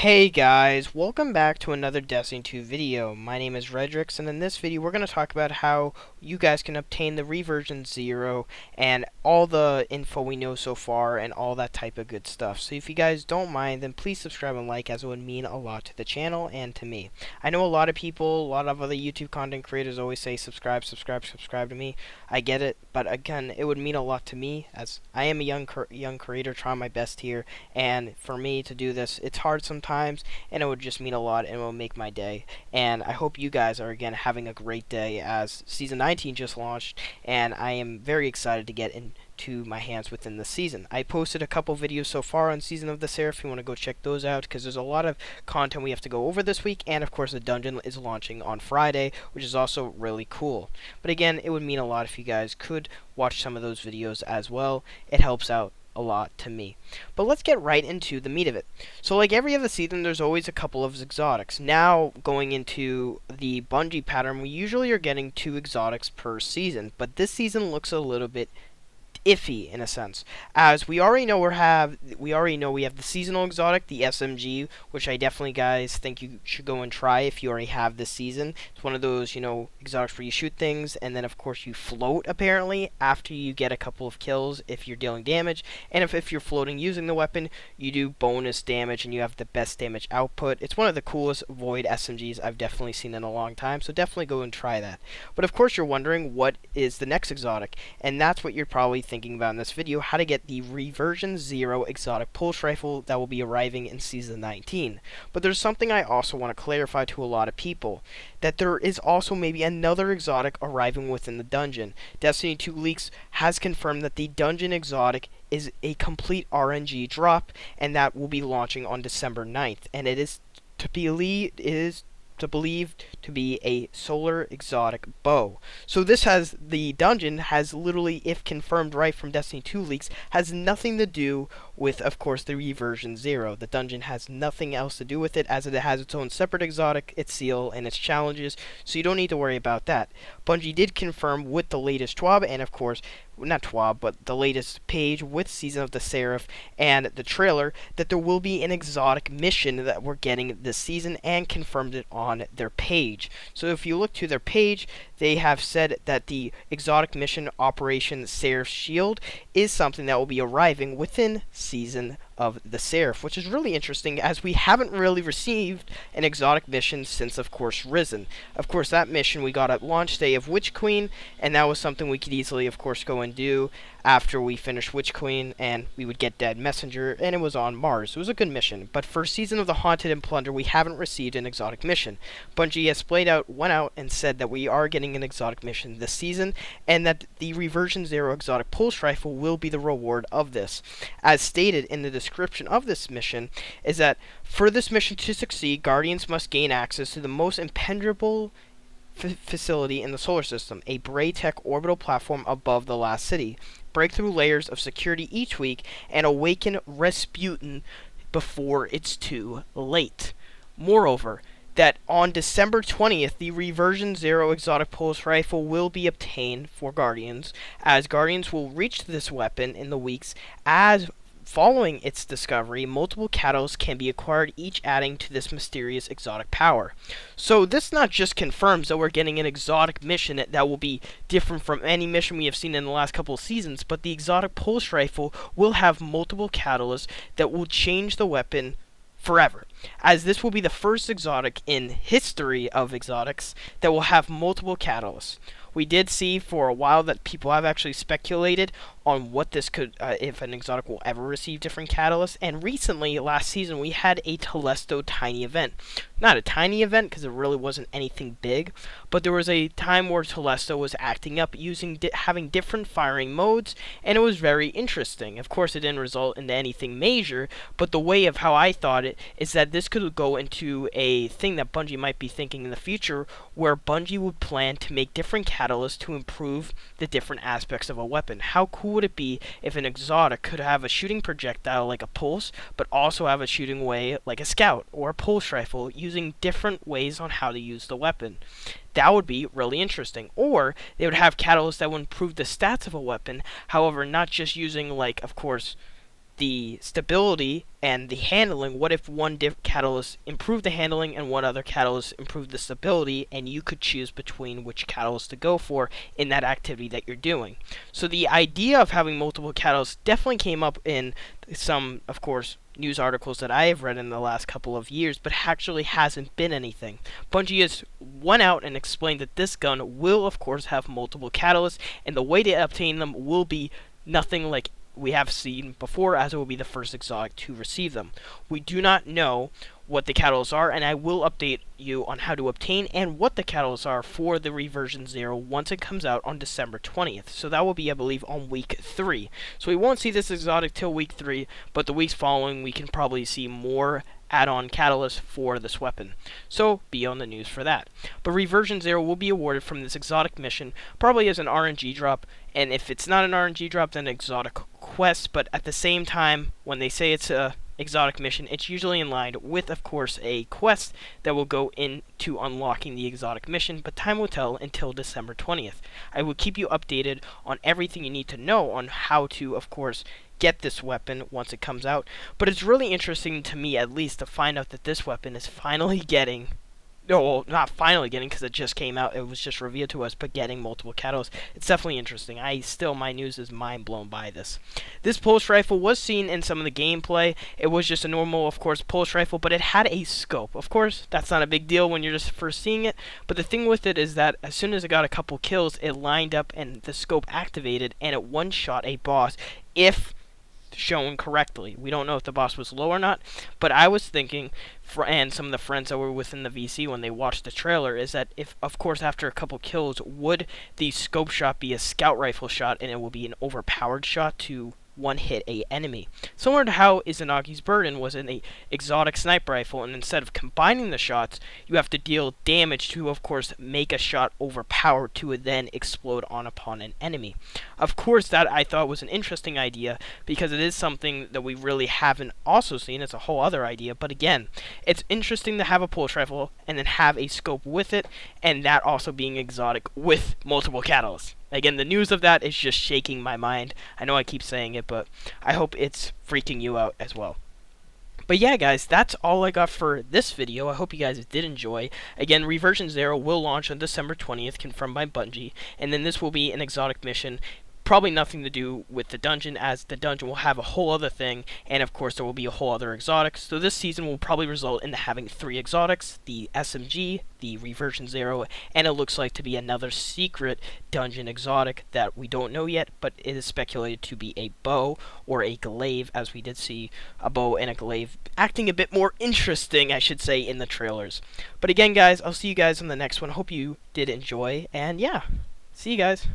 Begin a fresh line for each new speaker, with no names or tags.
Hey guys, welcome back to another Destiny 2 video. My name is Redrix, and in this video we're going to talk about how you guys can obtain the reversion 0 and all the info we know so far and all that type of good stuff. So if you guys don't mind, then please subscribe and like, as it would mean a lot to the channel and to me. I know a lot of people, a lot of other YouTube content creators always say subscribe, subscribe, subscribe to me. I get it, but again, it would mean a lot to me as I am a young creator trying my best here, and for me to do this, it's hard sometimes, and it would just mean a lot, and it will make my day. And I hope you guys are again having a great day, as season 19 just launched, and I am very excited to get into my hands within the season. I posted a couple videos so far on Season of the Seraph. If you want to go check those out, because there's a lot of content we have to go over this week, and of course the dungeon is launching on Friday, which is also really cool. But again, it would mean a lot if you guys could watch some of those videos as well. It helps out a lot to me. But let's get right into the meat of it. So like every other season, there's always a couple of exotics. Now, going into the Bungie pattern, we usually are getting 2 exotics per season, but this season looks a little bit iffy in a sense, as we already know we have the seasonal exotic, the SMG, which I definitely guys think you should go and try if you already have this season. It's one of those, exotics where you shoot things and then of course you float apparently after you get a couple of kills if you're dealing damage, and if you're floating using the weapon, you do bonus damage and you have the best damage output. It's one of the coolest void SMGs I've definitely seen in a long time, so definitely go and try that. But of course you're wondering what is the next exotic, and that's what you're probably thinking about in this video: how to get the reversion 0 exotic pulse rifle that will be arriving in season 19. But there's something I also want to clarify to a lot of people, that there is also maybe another exotic arriving within the dungeon. Destiny 2 Leaks has confirmed that the dungeon exotic is a complete RNG drop, and that will be launching on December 9th, and it is believed to be a solar exotic bow. So the dungeon has literally, if confirmed right from Destiny 2 leaks, has nothing to do with, of course, the reversion 0. The dungeon has nothing else to do with it, as it has its own separate exotic, its seal, and its challenges, so you don't need to worry about that. Bungie did confirm with the latest TWAB, and of course, not TWAB, but the latest page with Season of the Seraph and the trailer, that there will be an exotic mission that we're getting this season, and confirmed it on their page. So if you look to their page, they have said that the exotic mission, Operation Seraph's Shield, is something that will be arriving within Season of the Seraph, which is really interesting, as we haven't really received an exotic mission since, of course, Risen. Of course, that mission we got at launch day of Witch Queen, and that was something we could easily, of course, go and do after we finished Witch Queen, and we would get Dead Messenger, and it was on Mars. It was a good mission, but for Season of the Haunted and Plunder, we haven't received an exotic mission. Bungie has went out and said that we are getting an exotic mission this season, and that the Reversion 0 exotic pulse rifle will be the reward of this. As stated in the description of this mission, is that for this mission to succeed, Guardians must gain access to the most impenetrable facility in the solar system, a Braytech orbital platform above the last city, break through layers of security each week, and awaken Rasputin before it's too late. Moreover, that on December 20th, the Reversion 0 exotic pulse rifle will be obtained for Guardians, as Guardians will reach this weapon in the weeks as following its discovery. Multiple catalysts can be acquired, each adding to this mysterious exotic power. So this not just confirms that we're getting an exotic mission that will be different from any mission we have seen in the last couple of seasons, but the exotic pulse rifle will have multiple catalysts that will change the weapon forever, as this will be the first exotic in history of exotics that will have multiple catalysts. We did see for a while that people have actually speculated on what this could, if an exotic will ever receive different catalysts, and recently, last season, we had a Telesto tiny event. Not a tiny event, because it really wasn't anything big, but there was a time where Telesto was acting up, having different firing modes, and it was very interesting. Of course, it didn't result into anything major, but the way of how I thought it is that this could go into a thing that Bungie might be thinking in the future, where Bungie would plan to make different catalysts to improve the different aspects of a weapon. How cool would it be if an exotic could have a shooting projectile like a pulse, but also have a shooting way like a scout or a pulse rifle, using different ways on how to use the weapon? That would be really interesting. Or they would have catalysts that would improve the stats of a weapon, however, not just using, like, of course, the stability and the handling. What if one catalyst improved the handling and one other catalyst improved the stability, and you could choose between which catalyst to go for in that activity that you're doing. So the idea of having multiple catalysts definitely came up in some, of course, news articles that I have read in the last couple of years, but actually hasn't been anything. Bungie has went out and explained that this gun will, of course, have multiple catalysts, and the way to obtain them will be nothing like we have seen before, as it will be the first exotic to receive them. We do not know what the catalysts are, and I will update you on how to obtain and what the catalysts are for the reversion 0 once it comes out on December 20th. So that will be, I believe, on week 3. So we won't see this exotic till week 3, but the weeks following we can probably see more add-on catalysts for this weapon. So be on the news for that. But reversion 0 will be awarded from this exotic mission, probably as an RNG drop, and if it's not an RNG drop, then an exotic quest. But at the same time, when they say it's a exotic mission, it's usually in line with, of course, a quest that will go into unlocking the exotic mission, but time will tell until December 20th. I will keep you updated on everything you need to know on how to, of course, get this weapon once it comes out. But it's really interesting to me, at least, to find out that this weapon is finally getting, no, well, not finally getting, because it just came out, it was just revealed to us, but getting multiple catalysts. It's definitely interesting. My news is mind blown by this. This pulse rifle was seen in some of the gameplay. It was just a normal, of course, pulse rifle, but it had a scope. Of course, that's not a big deal when you're just first seeing it, but the thing with it is that as soon as it got a couple kills, it lined up and the scope activated, and it one-shot a boss if shown correctly. We don't know if the boss was low or not, but I was thinking, and some of the friends that were within the VC when they watched the trailer, is that if, of course, after a couple kills, would the scope shot be a scout rifle shot, and it will be an overpowered shot to one-hit a enemy. Similar to how Izanagi's Burden was an exotic sniper rifle, and instead of combining the shots, you have to deal damage to, of course, make a shot overpowered to then explode upon an enemy. Of course, that I thought was an interesting idea, because it is something that we really haven't also seen. It's a whole other idea, but again, it's interesting to have a pulse rifle and then have a scope with it, and that also being exotic with multiple catalysts. Again, the news of that is just shaking my mind. I know I keep saying it, but I hope it's freaking you out as well. But yeah, guys, that's all I got for this video. I hope you guys did enjoy. Again, Reversion 0 will launch on December 20th, confirmed by Bungie, and then this will be an exotic mission. Probably nothing to do with the dungeon, as the dungeon will have a whole other thing, and of course there will be a whole other exotic. So this season will probably result in having 3 exotics: the SMG, the Reversion 0, and it looks like to be another secret dungeon exotic that we don't know yet, but it is speculated to be a bow or a glaive, as we did see a bow and a glaive acting a bit more interesting, I should say, in the trailers. But again, guys, I'll see you guys on the next one. Hope you did enjoy, and yeah, see you guys.